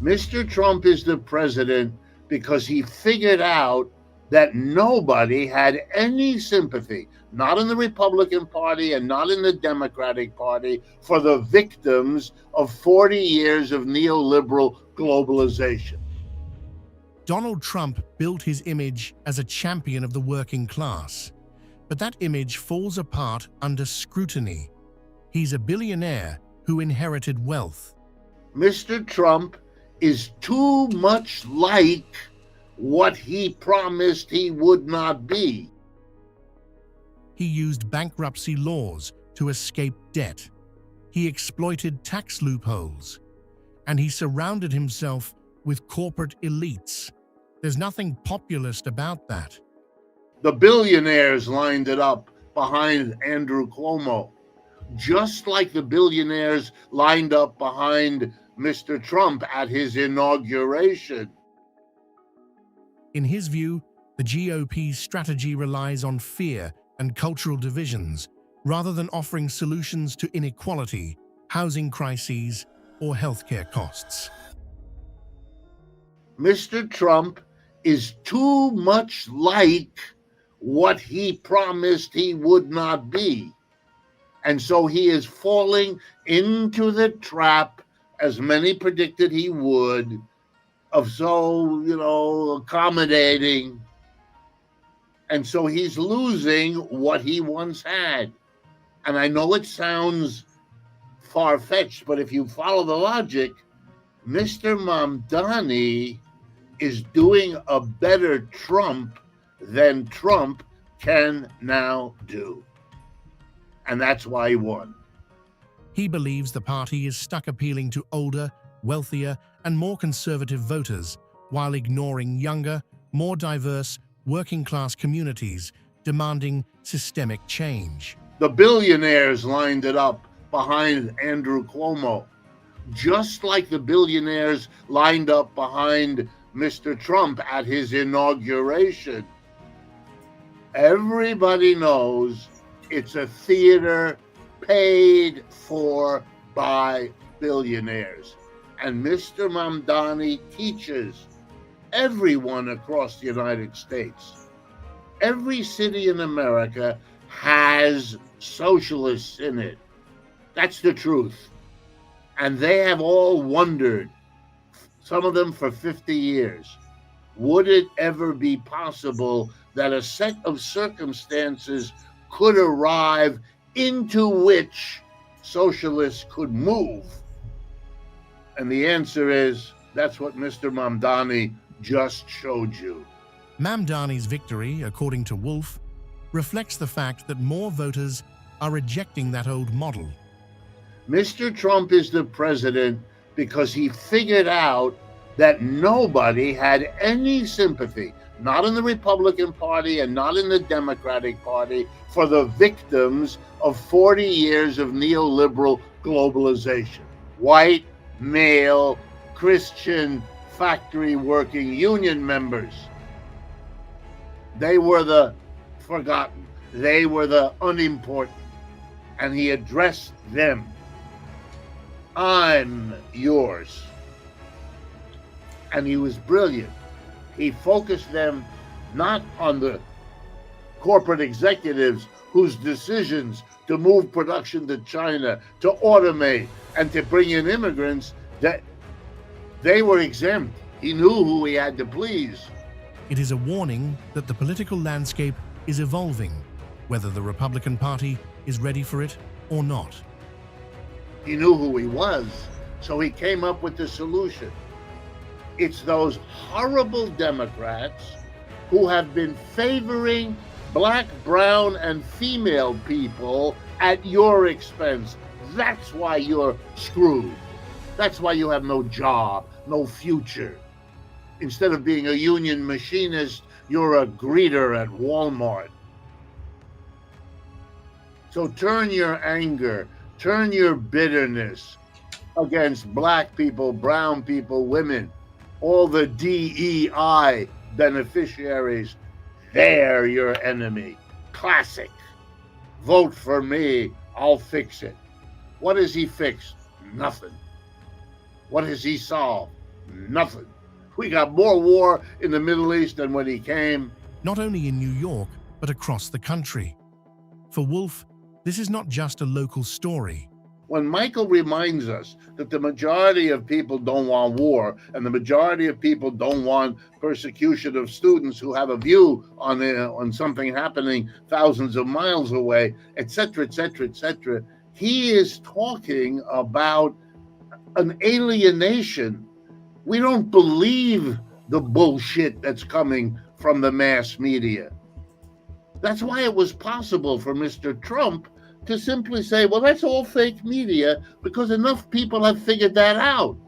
Mr. Trump is the president because he figured out that nobody had any sympathy, not in the Republican Party and not in the Democratic Party, for the victims of 40 years of neoliberal globalization. Donald Trump built his image as a champion of the working class, but that image falls apart under scrutiny. He's a billionaire who inherited wealth. Mr. Trump is too much like what he promised he would not be. He used bankruptcy laws to escape debt. He exploited tax loopholes. And he surrounded himself with corporate elites. There's nothing populist about that. The billionaires lined it up behind Andrew Cuomo, just like the billionaires lined up behind Mr. Trump at his inauguration. In his view, the GOP's strategy relies on fear and cultural divisions rather than offering solutions to inequality, housing crises, or healthcare costs. Mr. Trump is too much like what he promised he would not be. And so he is falling into the trap, as many predicted he would, of so, accommodating. And so he's losing what he once had. And I know it sounds far-fetched, but if you follow the logic, Mr. Mamdani is doing a better Trump than Trump can now do. And that's why he won. He believes the party is stuck appealing to older, wealthier, and more conservative voters, while ignoring younger, more diverse, working-class communities demanding systemic change. The billionaires lined it up behind Andrew Cuomo, just like the billionaires lined up behind Mr. Trump at his inauguration. Everybody knows it's a theater paid for by billionaires. And Mr. Mamdani teaches everyone across the United States. Every city in America has socialists in it. That's the truth. And they have all wondered, some of them for 50 years, would it ever be possible that a set of circumstances could arrive into which socialists could move? And the answer is, that's what Mr. Mamdani just showed you. Mamdani's victory, according to Wolff, reflects the fact that more voters are rejecting that old model. Mr. Trump is the president because he figured out that nobody had any sympathy, not in the Republican Party and not in the Democratic Party, for the victims of 40 years of neoliberal globalization. White, male, Christian, factory working union members. They were the forgotten. They were the unimportant. And he addressed them. I'm yours. And he was brilliant. He focused them not on the corporate executives whose decisions to move production to China, to automate, and to bring in immigrants, that they were exempt. He knew who he had to please. It is a warning that the political landscape is evolving, whether the Republican Party is ready for it or not. He knew who he was, so he came up with the solution. It's those horrible Democrats who have been favoring black, brown, and female people at your expense. That's why you're screwed. That's why you have no job, no future. Instead of being a union machinist, you're a greeter at Walmart. So turn your anger, turn your bitterness against black people, brown people, women, all the DEI beneficiaries. They're your enemy. Classic. Vote for me, I'll fix it. What has he fixed? Nothing. What has he solved? Nothing. We got more war in the Middle East than when he came. Not only in New York, but across the country. For Wolff, this is not just a local story. When Michael reminds us that the majority of people don't want war and the majority of people don't want persecution of students who have a view on something happening thousands of miles away, etc., etc., etc., he is talking about an alienation. We don't believe the bullshit that's coming from the mass media. That's why it was possible for Mr. Trump to simply say, well, that's all fake media, because enough people have figured that out.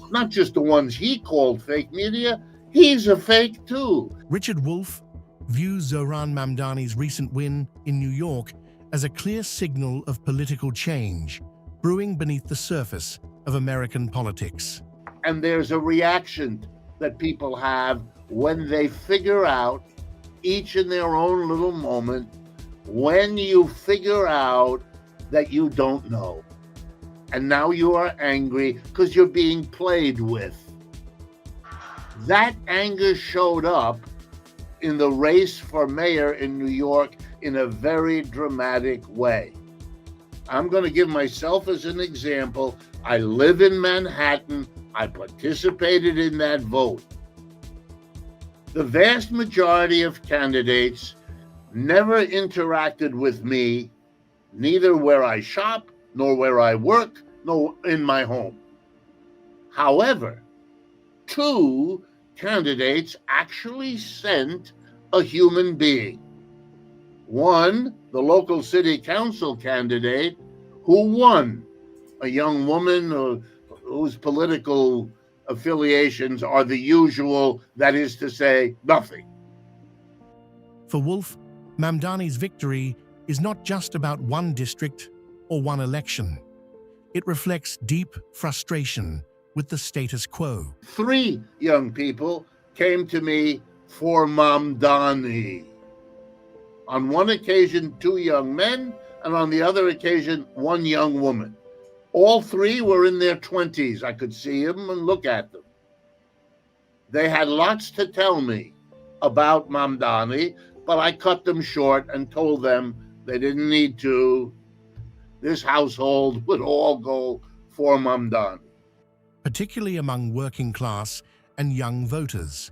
Not just the ones he called fake media, he's a fake too. Richard Wolff views Zohran Mamdani's recent win in New York as a clear signal of political change brewing beneath the surface of American politics. And there's a reaction that people have when they figure out, each in their own little moment, when you figure out that you don't know. And now you are angry because you're being played with. That anger showed up in the race for mayor in New York in a very dramatic way. I'm going to give myself as an example. I live in Manhattan. I participated in that vote. The vast majority of candidates never interacted with me, neither where I shop, nor where I work, nor in my home. However, 2 candidates actually sent a human being. One, the local city council candidate, who won, a young woman whose political affiliations are the usual, that is to say, nothing. For Wolff, Mamdani's victory is not just about one district or one election. It reflects deep frustration with the status quo. 3 young people came to me for Mamdani. On one occasion, 2 young men, and on the other occasion, 1 young woman. All 3 were in their 20s. I could see them and look at them. They had lots to tell me about Mamdani, but I cut them short and told them they didn't need to. This household would all go for Mamdani. Particularly among working class and young voters.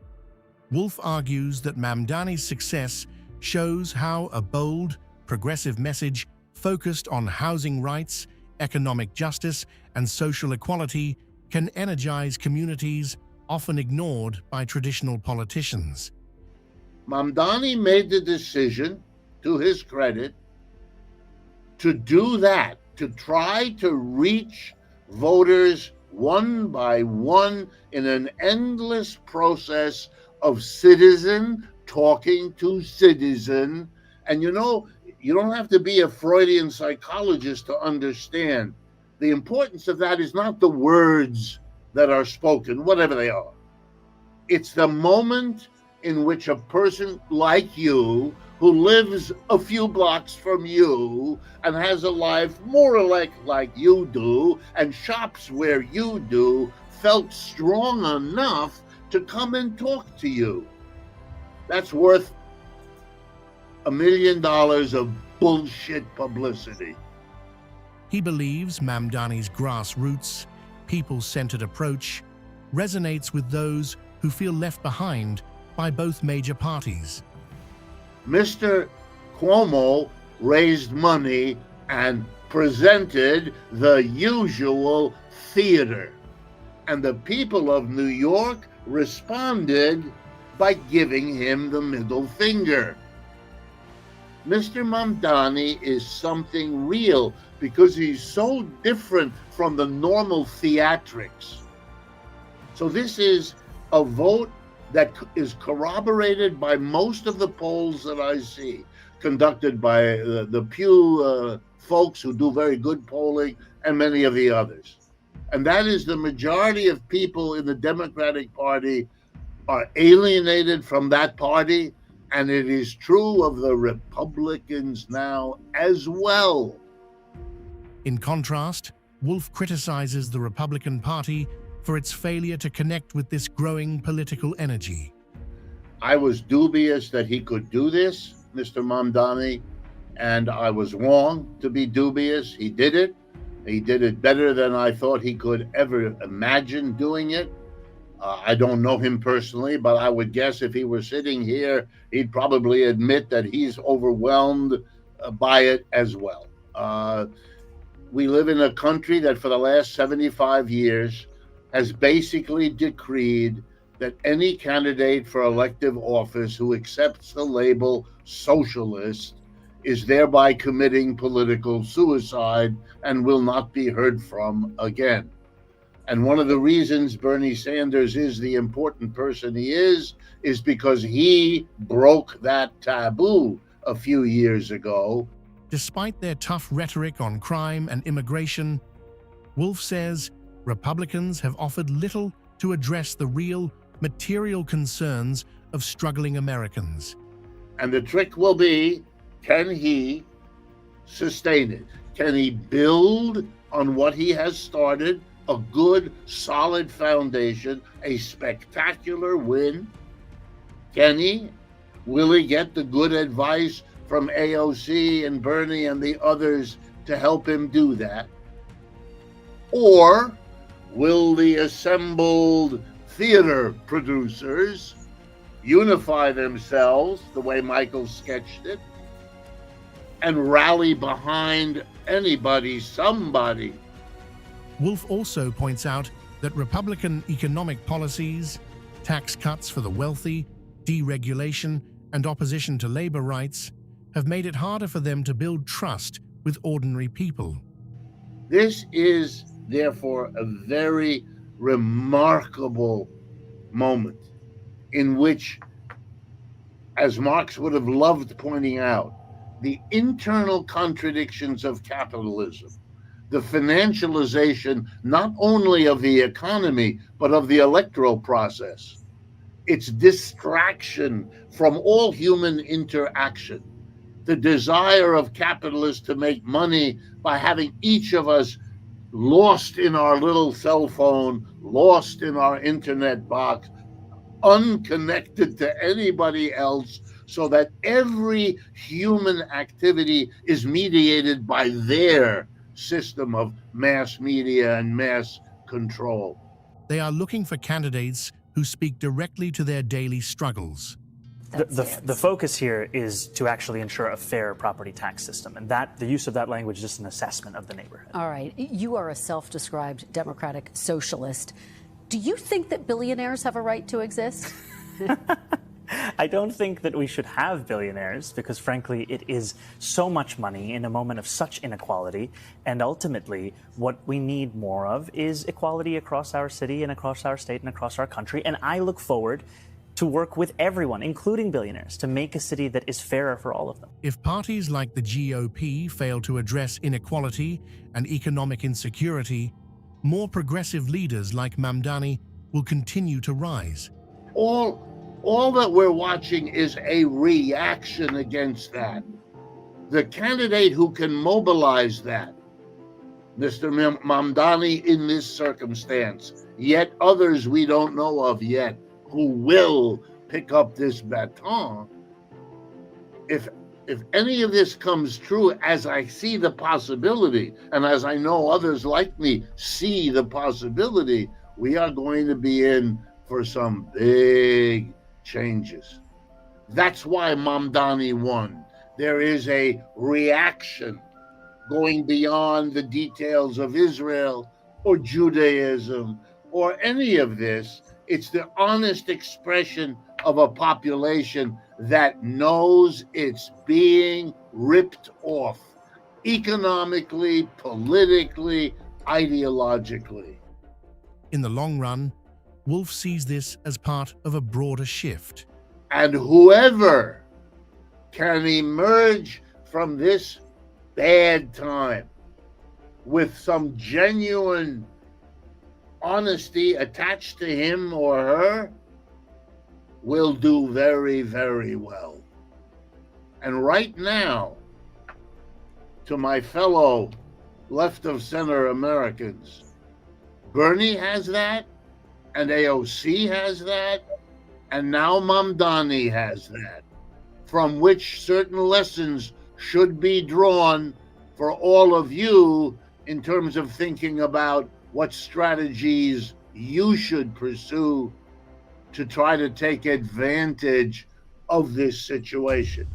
Wolff argues that Mamdani's success shows how a bold, progressive message focused on housing rights, economic justice, and social equality can energize communities often ignored by traditional politicians. Mamdani made the decision, to his credit, to do that, to try to reach voters one by one in an endless process of citizen talking to citizen. And you know, you don't have to be a Freudian psychologist to understand the importance of that is not the words that are spoken, whatever they are. It's the moment in which a person like you, who lives a few blocks from you and has a life more or less like you do and shops where you do, felt strong enough to come and talk to you. That's worth $1 million of bullshit publicity. He believes Mamdani's grassroots, people-centered approach resonates with those who feel left behind by both major parties. Mr. Cuomo raised money and presented the usual theater, and the people of New York responded by giving him the middle finger. Mr. Mamdani is something real because he's so different from the normal theatrics. So this is a vote that is corroborated by most of the polls that I see, conducted by the Pew folks who do very good polling and many of the others. And that is the majority of people in the Democratic Party are alienated from that party, and it is true of the Republicans now as well. In contrast, Wolff criticizes the Republican Party for its failure to connect with this growing political energy. I was dubious that he could do this, Mr. Mamdani, and I was wrong to be dubious. He did it. He did it better than I thought he could ever imagine doing it. I don't know him personally, but I would guess if he were sitting here, he'd probably admit that he's overwhelmed by it as well. We live in a country that for the last 75 years has basically decreed that any candidate for elective office who accepts the label socialist is thereby committing political suicide and will not be heard from again. And one of the reasons Bernie Sanders is the important person he is because he broke that taboo a few years ago. Despite their tough rhetoric on crime and immigration, Wolff says Republicans have offered little to address the real material concerns of struggling Americans. And the trick will be, can he sustain it? Can he build on what he has started, a good, solid foundation, a spectacular win? Can he? Will he get the good advice from AOC and Bernie and the others to help him do that? Or will the assembled theater producers unify themselves the way Michael sketched it and rally behind somebody? Wolff also points out that Republican economic policies, tax cuts for the wealthy, deregulation, and opposition to labor rights have made it harder for them to build trust with ordinary people. This is, therefore, a very remarkable moment in which, as Marx would have loved pointing out, the internal contradictions of capitalism, the financialization not only of the economy, but of the electoral process, its distraction from all human interaction, the desire of capitalists to make money by having each of us lost in our little cell phone, lost in our internet box, unconnected to anybody else, so that every human activity is mediated by their system of mass media and mass control. They are looking for candidates who speak directly to their daily struggles. The focus here is to actually ensure a fair property tax system, and that the use of that language is just an assessment of the neighborhood. All right. You are a self-described democratic socialist. Do you think that billionaires have a right to exist? I don't think that we should have billionaires because, frankly, it is so much money in a moment of such inequality. And ultimately, what we need more of is equality across our city and across our state and across our country. And I look forward to work with everyone, including billionaires, to make a city that is fairer for all of them. If parties like the GOP fail to address inequality and economic insecurity, more progressive leaders like Mamdani will continue to rise. All that we're watching is a reaction against that. The candidate who can mobilize that, Mr. Mamdani in this circumstance, yet others we don't know of yet, who will pick up this baton. If any of this comes true, as I see the possibility, and as I know others like me see the possibility, we are going to be in for some big changes. That's why Mamdani won. There is a reaction going beyond the details of Israel or Judaism or any of this. It's the honest expression of a population that knows it's being ripped off economically, politically, ideologically. In the long run, Wolff sees this as part of a broader shift. And whoever can emerge from this bad time with some genuine honesty attached to him or her will do very, very well. And right now, to my fellow left of center Americans, Bernie has that, and AOC has that, and now Mamdani has that, from which certain lessons should be drawn for all of you in terms of thinking about what strategies you should pursue to try to take advantage of this situation.